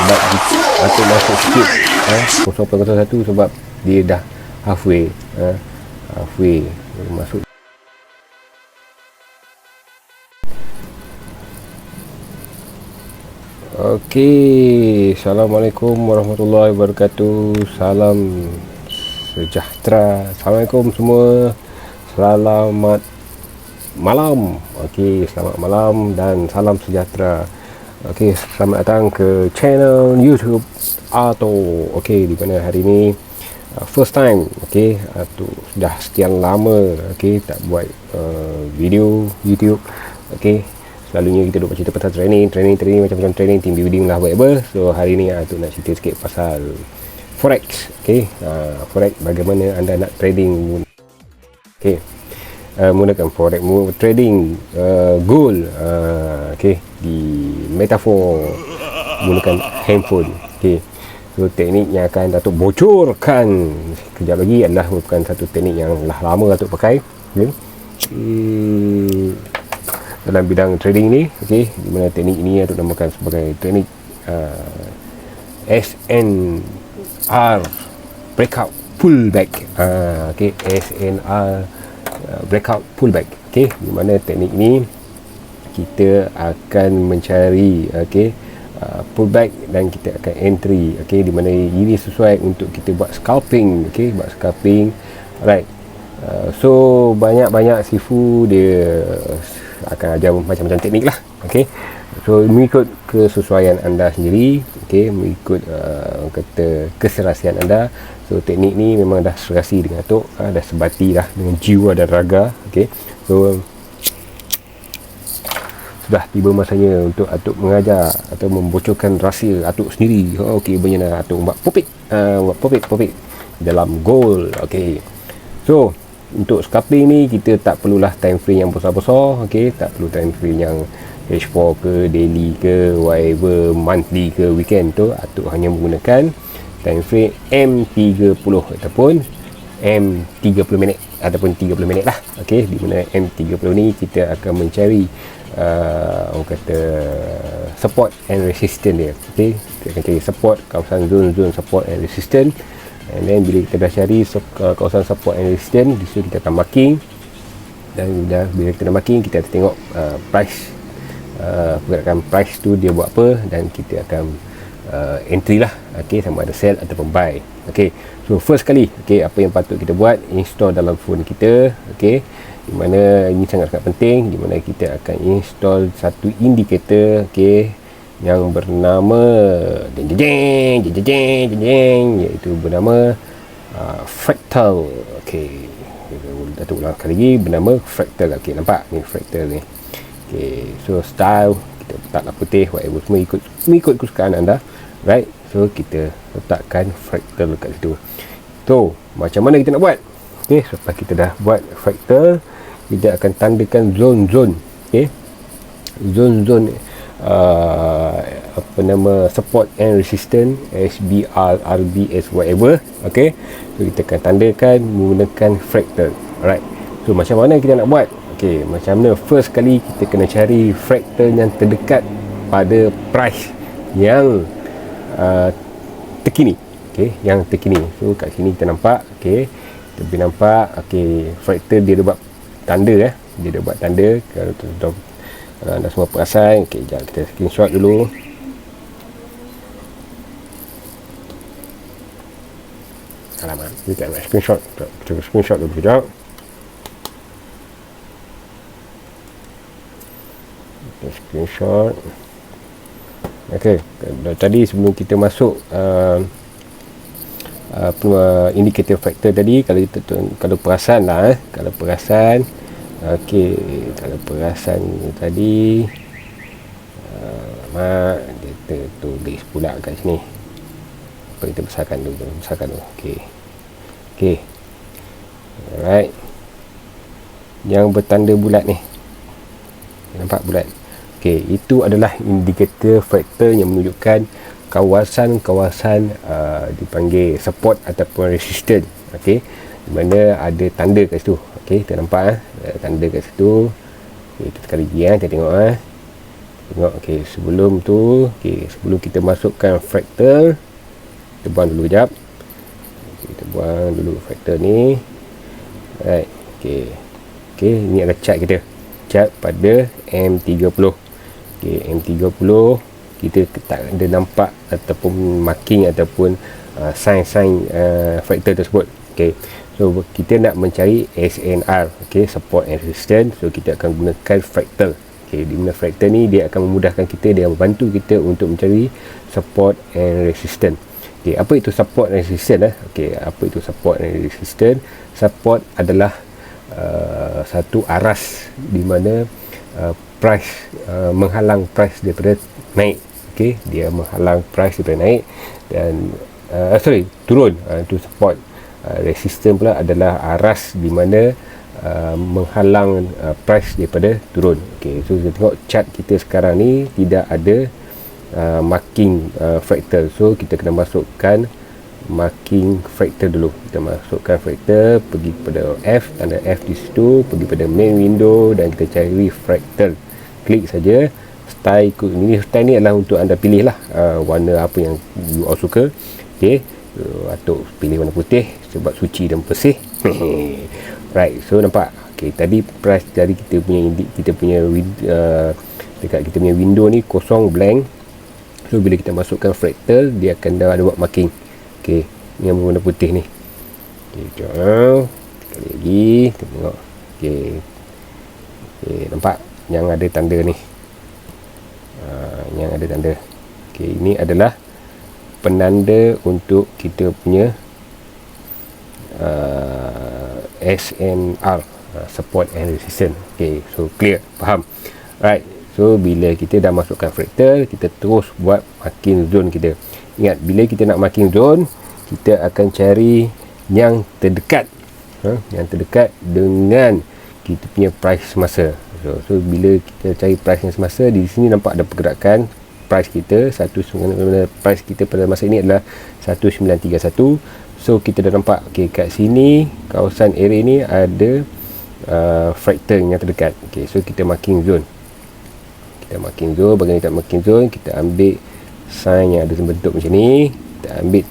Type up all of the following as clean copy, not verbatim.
lambat atuk masuk sikit 0.01 sebab dia dah halfway masuk. Okey, Assalamualaikum warahmatullahi wabarakatuh. Salam sejahtera. Assalamualaikum semua. Selamat malam. Okey, selamat malam dan salam sejahtera. Okey, selamat datang ke channel YouTube Ato. Okey, di mana hari ini first time, okey, Ato sudah sekian lama tak buat video YouTube. Okey, selalunya kita duk cerita pasal training macam-macam training, team building lah, whatever. So hari ni Ato nak cerita sikit pasal forex. Okey, forex, bagaimana anda nak trading. Okey, menggunakan forex trading gold, okey, di metafor menggunakan handphone. Okey, so teknik yang akan Datuk bocorkan kejap lagi adalah merupakan satu teknik yang lama Datuk pakai, okay? Dalam bidang trading ni, okey, di mana teknik ini Datuk namakan sebagai teknik SNR breakout pullback. Okey, SNR breakout pullback. Okey, di mana teknik ini kita akan mencari pullback dan kita akan entry. Okey, di mana ini sesuai untuk kita buat scalping. Okey, buat scalping. Alright. So banyak sifu dia akan ajar macam-macam teknik lah. Okey, so mengikut kesesuaian anda sendiri. Okey, mengikut kata keserasian anda. So teknik ni memang dah serasi dengan Atuk, dah sebati dah dengan jiwa dan raga. Okey, so sudah tiba masanya untuk Atuk mengajar atau membocorkan rahsia Atuk sendiri. Okey, bagaimana Atuk buat profit dalam gold. Okey, so untuk scalping ni kita tak perlulah time frame yang besar-besar. Okey, tak perlu time frame yang H4 ke, daily ke, whatever, monthly ke, weekend tu. Atuk hanya menggunakan time frame M30 ataupun M30 minit ataupun 30 minit lah. Okey, di mana M30 ni kita akan mencari orang kata support and resistance dia. Okey, kita akan cari support, kawasan zone support and resistance. And then bila kita dah cari kawasan support and resistance, di situ kita akan marking. Dan bila kita dah marking, kita akan tengok price, pergerakan price tu dia buat apa, dan kita akan entry lah. Okey, sama ada sell ataupun buy. Okey, so first kali, okey, apa yang patut kita buat, install dalam phone kita. Okey, di mana ini sangat-sangat penting, di mana kita akan install satu indikator, okey, yang bernama iaitu bernama fractal. Okey, Datuk ulang kali lagi, bernama fractal. Okey, nampak ni fractal ni. Okey, so style kita letaklah putih, whatever, semua mengikut kesukaan anda, right? So kita letakkan fractal dekat situ. So macam mana kita nak buat? Okey, selepas kita dah buat fractal, kita akan tandakan zone-zone. Okey, zone-zone apa nama, support and resistance, SBR, RBS, whatever. Okey, so kita akan tandakan menggunakan fractal. Alright, so macam mana kita nak buat? Okey, macam mana? First kali kita kena cari fractal yang terdekat pada price yang terkini. Okey, yang terkini. So kat sini kita nampak, okey, kita boleh nampak, okey, fractal dia dah buat tanda, dia dah buat tanda. Kalau anda semua perasan, okey, jap kita screenshot dulu. Alamak, kita nak screenshot. Kita screenshot dulu sekejap. Kita screenshot. Okey, tadi sebelum kita masuk indikator factor tadi, kalau perasan lah, kalau perasan, okey, kalau perasan tadi, mak dia tulis pula kat sini. Apa kita besarkan dulu, okey. Okey, alright, yang bertanda bulat ni, nampak bulat? Okey, itu adalah indikator faktor yang menunjukkan kawasan-kawasan dipanggil support ataupun resistance. Okey, di mana ada tanda kat situ. Okey, kita nampak tanda kat situ. Okay, kita sekali lagi kita tengok Tengok, okey, sebelum tu, okey, sebelum kita masukkan fractal, kita buang dulu kejap. Kita buang dulu fractal ni. Alright, okey. Okey, ini adalah chart kita. Chart pada M30. Okey, M30 kita tak ada nampak ataupun marking ataupun sign-sign fractal tersebut. Okey. So kita nak mencari SNR, okey, support and resistance. So kita akan gunakan fractal. Okey, di mana fractal ni dia akan memudahkan kita, dia membantu kita untuk mencari support and resistance. Okey, apa itu support and resistance? Okey, apa itu support and resistance? Support adalah satu aras di mana price menghalang price daripada naik. Okey, dia menghalang price daripada naik dan turun. Itu support. Resistance pula adalah aras di mana menghalang price daripada turun. Okey, so kita tengok chart kita sekarang ni tidak ada marking fractal. So kita kena masukkan marking fractal dulu. Kita masukkan fractal, pergi pada F, tanda F di situ, pergi pada main window dan kita cari fractal. Klik saja. Style ini, style ni adalah untuk anda pilih lah warna apa yang you all suka. Okey, Atuk pilih warna putih sebab suci dan bersih. Right, so nampak. Okey, tadi price dari kita punya dekat kita punya window ni kosong, blank. So bila kita masukkan fractal, dia akan dah ada buat marking. Okey, ni yang warna putih ni. Okey, jom sekali lagi kita tengok. Okey, nampak yang ada tanda ni, yang ada tanda. Okey, ini adalah penanda untuk kita punya SNR, support and resistance. Okey, so clear, faham? Right, so bila kita dah masukkan fractal, kita terus buat marking zone kita. Ingat, bila kita nak marking zone, kita akan cari yang terdekat, yang terdekat dengan kita punya price semasa. So bila kita cari price yang semasa, di sini nampak ada pergerakan price kita. Price kita pada masa ini adalah 1931. So kita dah nampak, okey, kat sini kawasan area ni ada fractal yang terdekat. Okey, so kita marking zone. Bagaimana kita marking zone? Kita ambil sign yang ada bentuk macam ni, kita ambil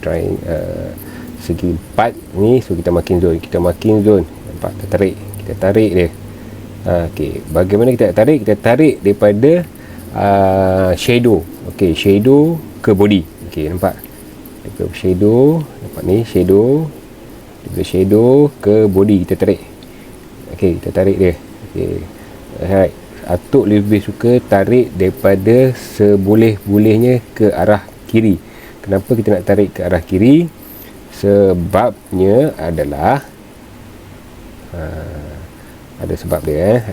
segi 4 ni. So kita marking zone. Nampak, kita tarik dia. Okey, bagaimana kita tarik? Kita tarik daripada shadow. Okey, shadow ke body. Okey, nampak? Daripada shadow, nampak ni shadow. Daripada shadow ke body kita tarik. Okey, kita tarik dia. Okey. Alright. Atuk lebih suka tarik daripada seboleh-bolehnya ke arah kiri. Kenapa kita nak tarik ke arah kiri? Sebabnya adalah ada sebab dia.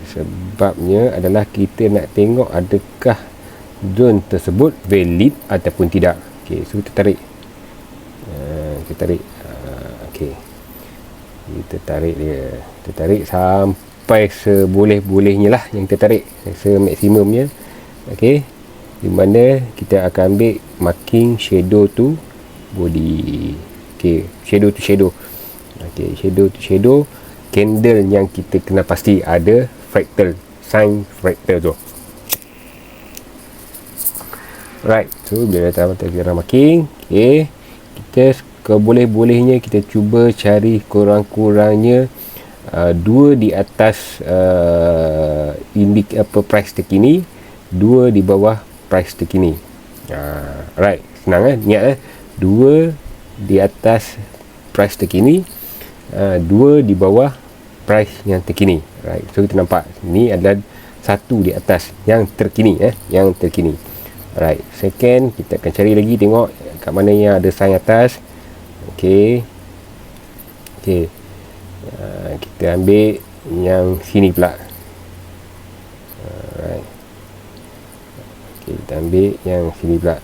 Sebabnya adalah kita nak tengok adakah zone tersebut valid ataupun tidak. Okey, so kita tarik. Okey, kita tarik dia. Kita tarik sampai seboleh-bolehnya lah yang kita tarik, semaksimumnya. Okey, di mana kita akan ambil marking shadow to body. Okey, shadow to shadow. Okey, shadow to shadow. Candle yang kita kena pasti ada fractal, sign fractal tu. Right, so bila dah kita marking, okey, kita keboleh-bolehnya kita cuba cari kurang-kurangnya 2 di atas price terkini, 2 di bawah price terkini. Right, senang kan? Ingat 2 di atas price terkini, 2 di bawah price yang terkini. Right, so kita nampak ni adalah 1 di atas yang terkini, yang terkini. Right, second kita akan cari lagi, tengok kat mana yang ada sign atas. Okey, kita ambil yang sini pula. Alright. Okey, kita ambil yang sini pula.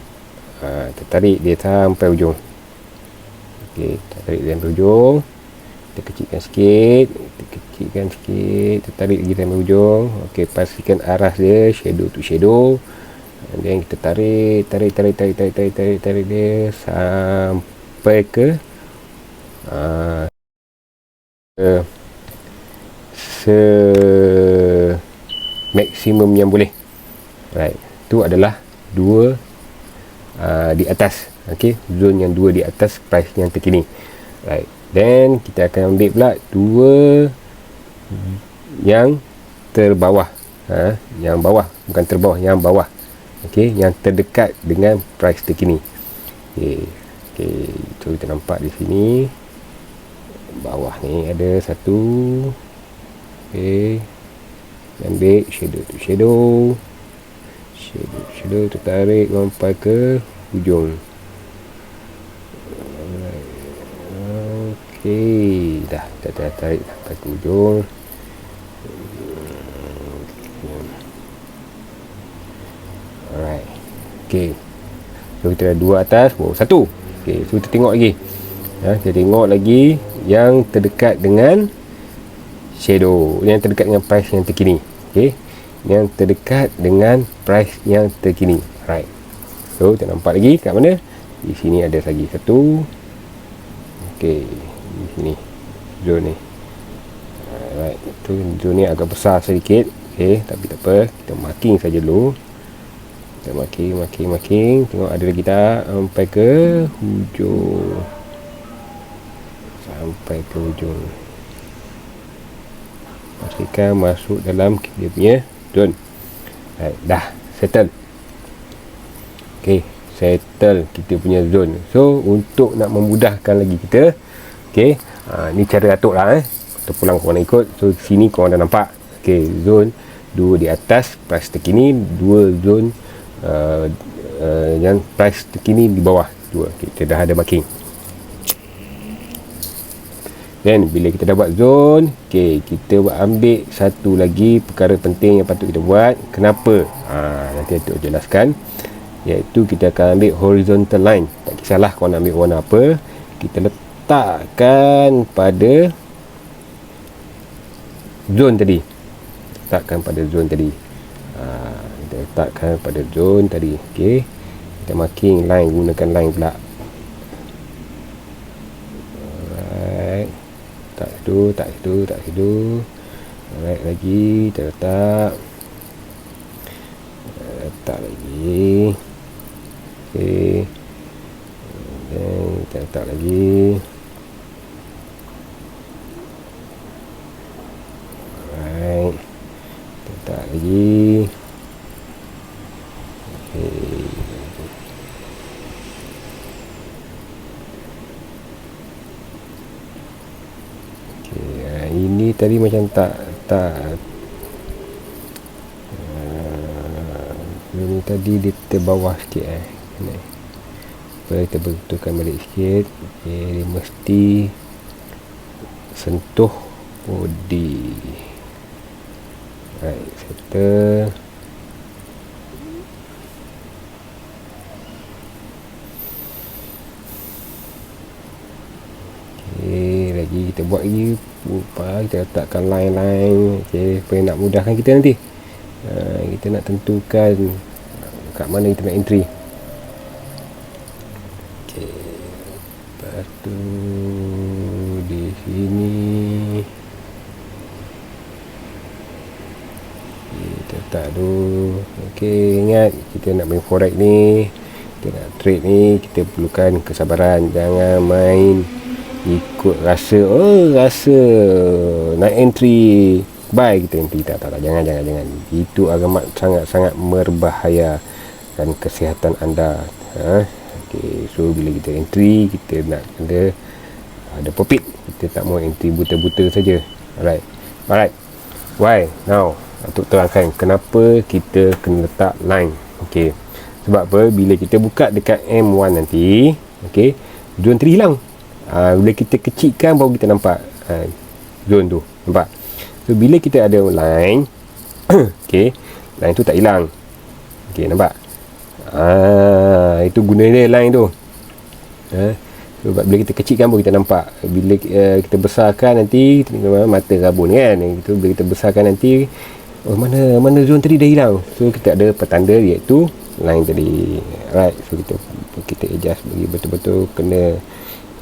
Kita tarik dia sampai ujung. Okey, kita tarik dia sampai ujung. Kita kecilkan sikit. Kita tarik lagi sampai ujung. Okey, pastikan arah dia shadow to shadow. Dan kita tarik dia sampai ke maksimum yang boleh. Right, tu adalah 2 di atas. Okey, zon yang 2 di atas price yang terkini. Right, then kita akan ambil pula 2 yang terbawah. Yang bawah, bukan terbawah, yang bawah. Okey, yang terdekat dengan price terkini. Okey, so kita nampak di sini bawah ni ada satu. Okey, ambil shadow to shadow, tertarik sampai ke hujung. Okey, dah kita tarik sampai ke hujung. Alright. Okey, so kita ada 2 atas, bawah 1. Okey, so kita tengok lagi. Kita tengok lagi yang terdekat dengan shadow, yang terdekat dengan price yang terkini. Okey, yang terdekat dengan price yang terkini. Right, so kita nampak lagi kat mana? Di sini ada lagi satu. Okey, di sini zone ni. Alright, tu zone ni agak besar sedikit. Okey, tapi tak apa, kita marking saja dulu. Kita marking. Tengok ada lagi tak sampai ke hujung. Pastikan masuk dalam dia punya zone. Right, dah settle. Okey, settle kita punya zone. So untuk nak memudahkan lagi kita, okey, ni cara atuk lah Kita pulang korang nak ikut. So sini korang dah nampak. Okey, zone 2 di atas price terkini, 2 zone yang price terkini di bawah 2. Kita dah ada marking. Dan bila kita dah buat zone, okey, kita ambil satu lagi perkara penting yang patut kita buat. Kenapa? Nanti Atuk jelaskan. Iaitu kita akan ambil horizontal line. Tak kisahlah kau nak ambil warna apa, kita letakkan pada zone tadi. Kita letakkan pada zone tadi. Okey, kita marking line, gunakan line pula. Tak situ. Alright, lagi kita letak lagi. Okey, dan kita letak lagi. Alright, kita letak lagi. Okey, ini tadi macam tak ini tadi dia terbawah sikit kita betulkan balik sikit. Dia mesti sentuh body. Right, settle. Okey, lagi kita buat lagi. Kita letakkan line-line. Okey, supaya nak mudahkan kita nanti. Kita nak tentukan kat mana kita nak entry. Okey, lepas tu di sini kita letak dulu. Okey, ingat kita nak main forex ni, kita nak trade ni, kita perlukan kesabaran. Jangan main ikut rasa nak entry buy, kita entry. Tak, jangan. Itu amat sangat berbahaya dan kesihatan anda. Okey, so bila kita entry, kita nak ada profit. Kita tak mau entry buta-buta saja. Alright, why now untuk terangkan kenapa kita kena letak line. Okey, sebab apa? Bila kita buka dekat M1 nanti, okey, zone 3 hilang. Bila kita kecilkan baru kita nampak zone tu. Nampak? So bila kita ada line okey, line tu tak hilang. Okey, nampak? Itu guna dia line tu. So bila kita kecilkan baru kita nampak. Bila kita besarkan nanti mata rabun kan. Itu bila kita besarkan nanti, mana zone tadi dah hilang. So kita ada petanda iaitu line tadi. Alright, so kita adjust bagi betul-betul kena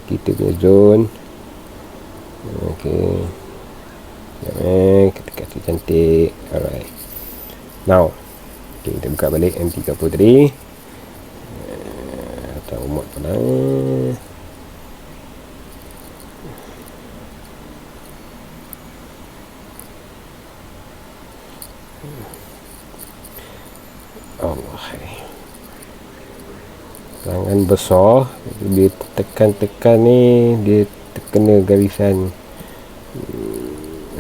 kita punya zone. Okey, kita kasih cantik. Alright, Now, okay, kita buka balik M30 tadi. Atau mod pada Allah, tangan besar dia tekan ni, dia terkena garisan.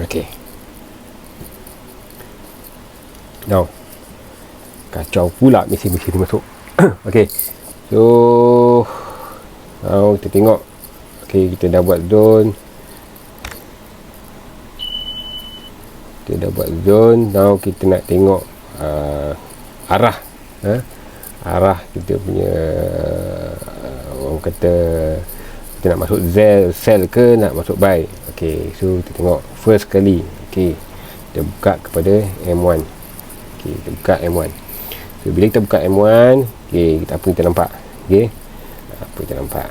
Okey, now kacau pula mesin-mesin ni masuk. Okey, so now kita tengok. Okey, kita dah buat zone. Now kita nak tengok arah, arah kita punya, orang kata kita nak masuk sell ke nak masuk buy. Okey, so kita tengok first kali. Okey, kita buka kepada M1. Okey, kita buka M1. So bila kita buka M1, okey, kita apa kita nampak? Okey, apa kita nampak?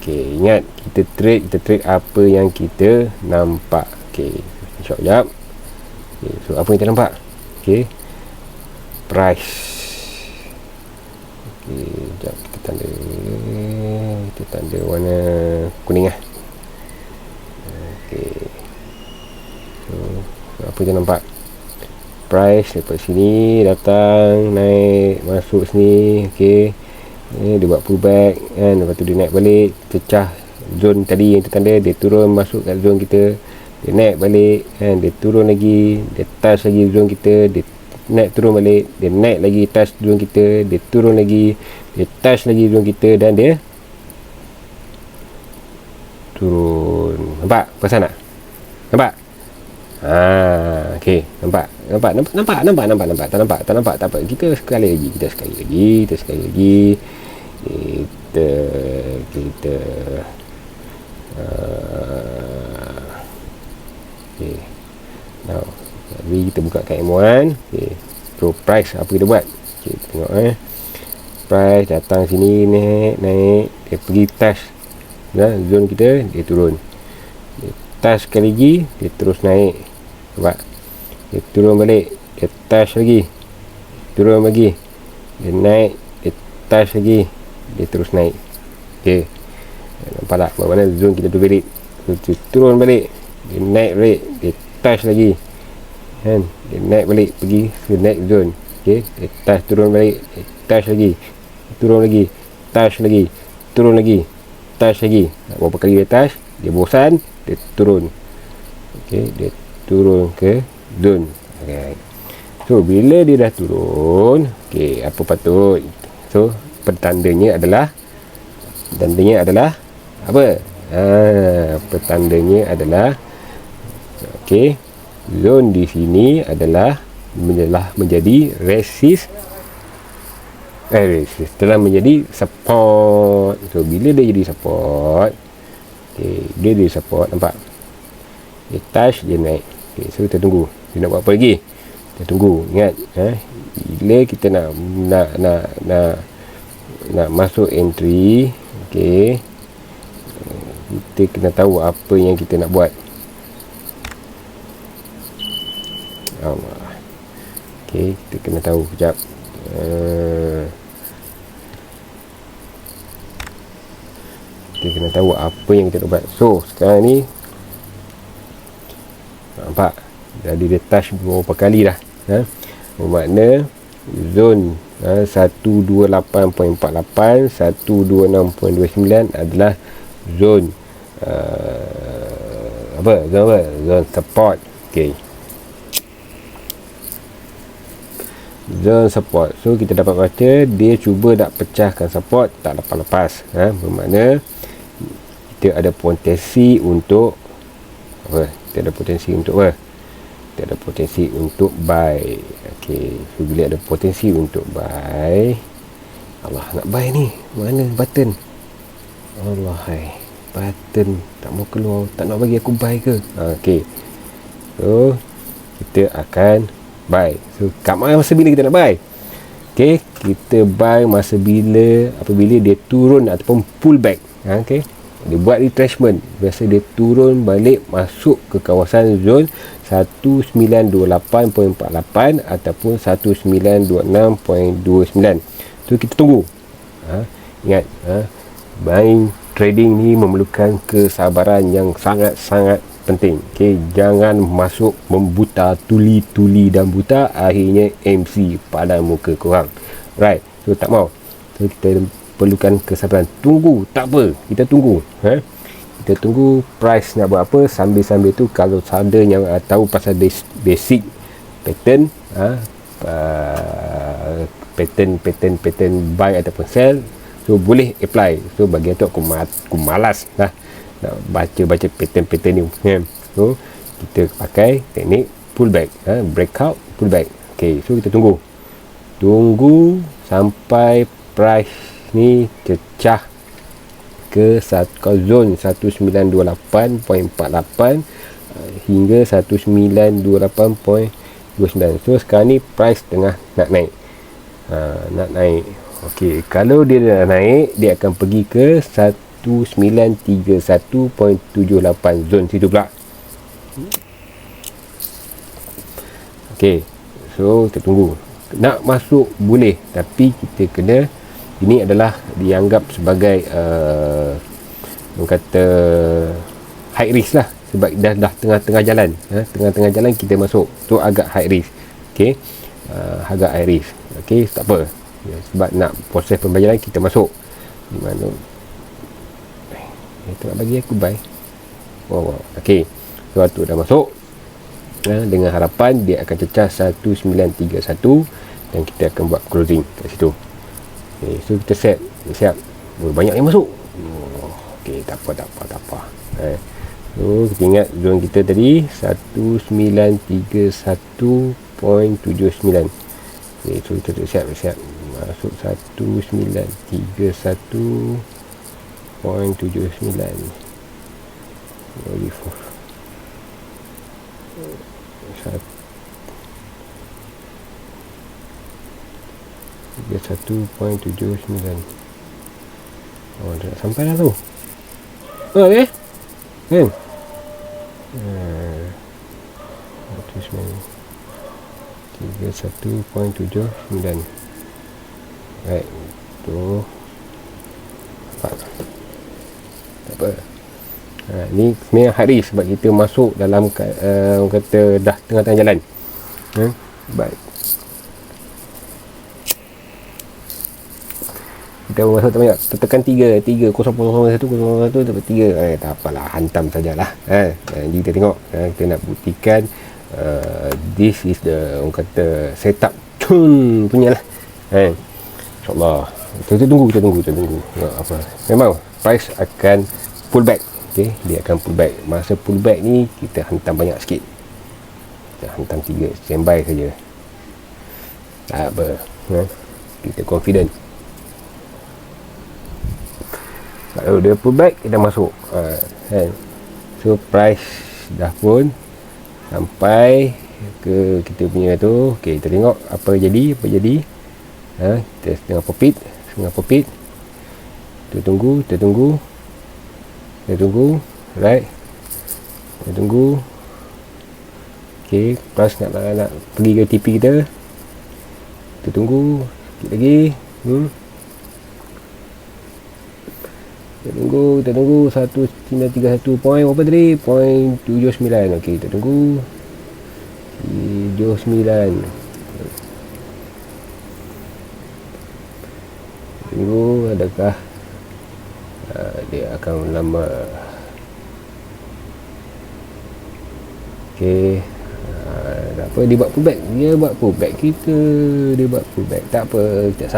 Okey, ingat kita trade apa yang kita nampak. Okey, screenshot jap. Okay, so apa yang kita nampak? Okey, price. Okey, jap kita tanda warna kuning lah. Okey, so apa kita nampak? Price daripada sini datang, naik, masuk sini. Okey, dia buat pullback kan, lepas tu dia naik balik, pecah zone tadi yang kita tanda, dia turun masuk kat zone kita, dia naik balik kan, dia turun lagi, dia touch lagi zone kita, dia naik turun balik, dia naik lagi touch zone kita, dia turun lagi, dia touch lagi zone kita, dan dia turun. Nampak? Perasan tak? Nampak? Okey, nampak. Tak nampak. Tak apa. Kita sekali lagi. Okay. Now, kita buka kat M1. Okay. So price apa kita buat? Okay, kita tengok price datang sini, naik, dia pergi touch zone kita, dia turun. Dia touch sekali lagi, dia terus naik. Nampak? Dia turun balik, dia touch lagi, turun lagi, dia naik, dia touch lagi, dia terus naik. Okay, nampak tak? Mana zone kita tu balik, dia turun balik, dia naik balik, dia touch lagi kan, dia naik balik pergi ke next zone. Okay, dia touch, turun balik, dia touch lagi, turun lagi, touch lagi, turun lagi, touch lagi. Berapa kali dia touch, dia bosan, dia turun. Okay, dia turun ke zone. Okay, so bila dia dah turun, okay, apa patut? So petandanya adalah apa? Petandanya adalah, okey, zone di sini adalah menjadi resist, telah menjadi support. So bila dia jadi support, okey, dia jadi support, nampak? Dia touch, dia naik. Okey, so kita tunggu. Dia nak buat apa lagi? Kita tunggu. Ingat, bila kita nak masuk entry, okey, kita kena tahu apa yang kita nak buat. Allah. Okey, kita kena tahu sekejap. Kita kena tahu apa yang kita nak buat. So, sekarang ni nampak jadi dia touch beberapa kali dah. Bermakna zone 128.48, 126.29 adalah zone zone support. Okey, zone support. So kita dapat baca dia cuba nak pecahkan support, tak lepas-lepas. Bermakna kita ada potensi untuk apa? Kita ada potensi untuk buy. Okey, so bila ada potensi untuk buy, Allah, nak buy ni mana button? Allah, button tak mau keluar, tak nak bagi aku buy ke? Okey, so kita akan buy. So kat masa bila kita nak buy? Okey, kita buy masa apabila dia turun ataupun pull back. Okey, dia buat retrenchment, biasa dia turun balik masuk ke kawasan zon 1928.48 ataupun 1926.29. So kita tunggu. Ingat, buying trading ni memerlukan kesabaran yang sangat-sangat penting. Jangan masuk membuta, tuli dan buta, akhirnya MC pada muka korang. Right, so tak mau. So kita perlukan kesabaran. Tunggu, tak apa, kita tunggu. Kita tunggu price nak buat apa. Sambil-sambil tu kalau ada yang tahu pasal basic pattern, pattern buy ataupun sell, so boleh apply. So bagi tu aku malas lah nak baca pattern ni. So kita pakai teknik pullback, breakout pullback. Okay, so kita tunggu sampai price ni cecah ke zon 1928.48 hingga 1928.29. So sekarang ni price tengah nak naik. Okey, kalau dia dah naik, dia akan pergi ke 1931.78 zon situ pula. Okey, so kita tunggu. Nak masuk boleh, tapi kita kena, ini adalah dianggap sebagai orang kata high risk lah, sebab dah tengah-tengah jalan. Tengah-tengah jalan kita masuk, so agak high risk. Okey, agak high risk. Okey, tak apa, sebab nak proses pembayaran kita masuk di mana tak bagi aku buy. Okey, so tu dah masuk, dengan harapan dia akan cecah 1931 dan kita akan buat closing kat situ. Okay, so kita siap. Banyak yang masuk. Okey, tak apa. So kita ingat zon kita tadi 1931.79. Okay, so kita siap masuk 1931.79. Very far. 31.79. Dah sampai dah tu. Okey. Kan? 31.79. Right. Tu. Tak apa. Ni sebenarnya hari sebab kita masuk dalam orang kata dah tengah-tengah jalan. Baik. Kita masuk tak banyak, tekan 3 0.01 dapat 3. Tak apalah, hantam sajalah. Jadi kita tengok, kita nak buktikan this is the orang kata setup punya lah. InsyaAllah kita tunggu. Apa, memang price akan pullback. Okay, dia akan pullback. Masa pullback ni kita hantam banyak sikit. Kita hantam 3, standby saja. Tak apa, kita confident. Kalau dia pullback, kita masuk. So price dah pun sampai ke kita punya tu. Okay, kita tengok apa jadi. Kita setengah profit. Kita tunggu. Right, kita tunggu. Okay, price nak pergi ke TP kita. Kita tunggu sikit lagi. Kita tunggu 1931 point berapa tadi? 0.79. Okey, kita tunggu 79. Tunggu adakah dia akan lama. Okey. Tak apa, dia buat pullback. Dia buat pullback. Tak apa, kita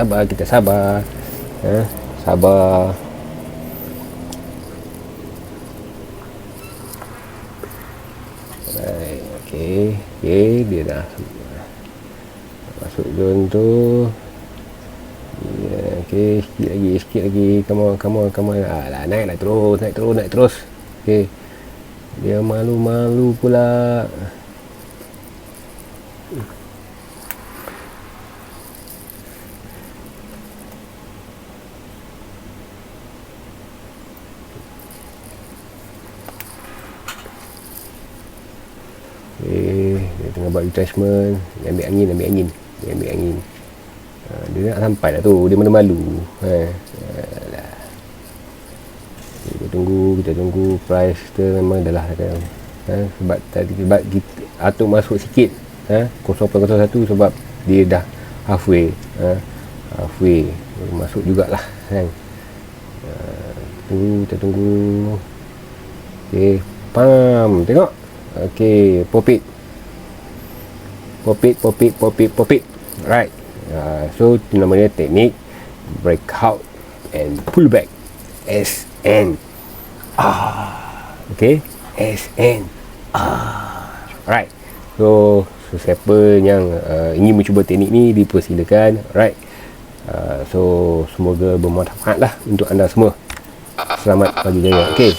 sabar. Sabar. Okey, dia dah masuk zon tu. Okey, sikit lagi. Come on. Naik terus. Okey. Dia malu pula. tengah buat retrenchment, dia ambil angin. Dia nak sampai dah tu, dia malu-malu. Kita tunggu price kita memang dah lah kan. Sebab kita atuk masuk sikit 0.01 sebab dia dah halfway masuk jugalah kan. Kita tunggu. Okey, pam, tengok. Okey, pop it. Right. So itu namanya teknik breakout and pullback, SN. Okay, SN. Right. So siapa yang ingin mencuba teknik ni, dipersilakan. Right. So semoga bermanfaat lah untuk anda semua. Selamat pagi jaya. Okay.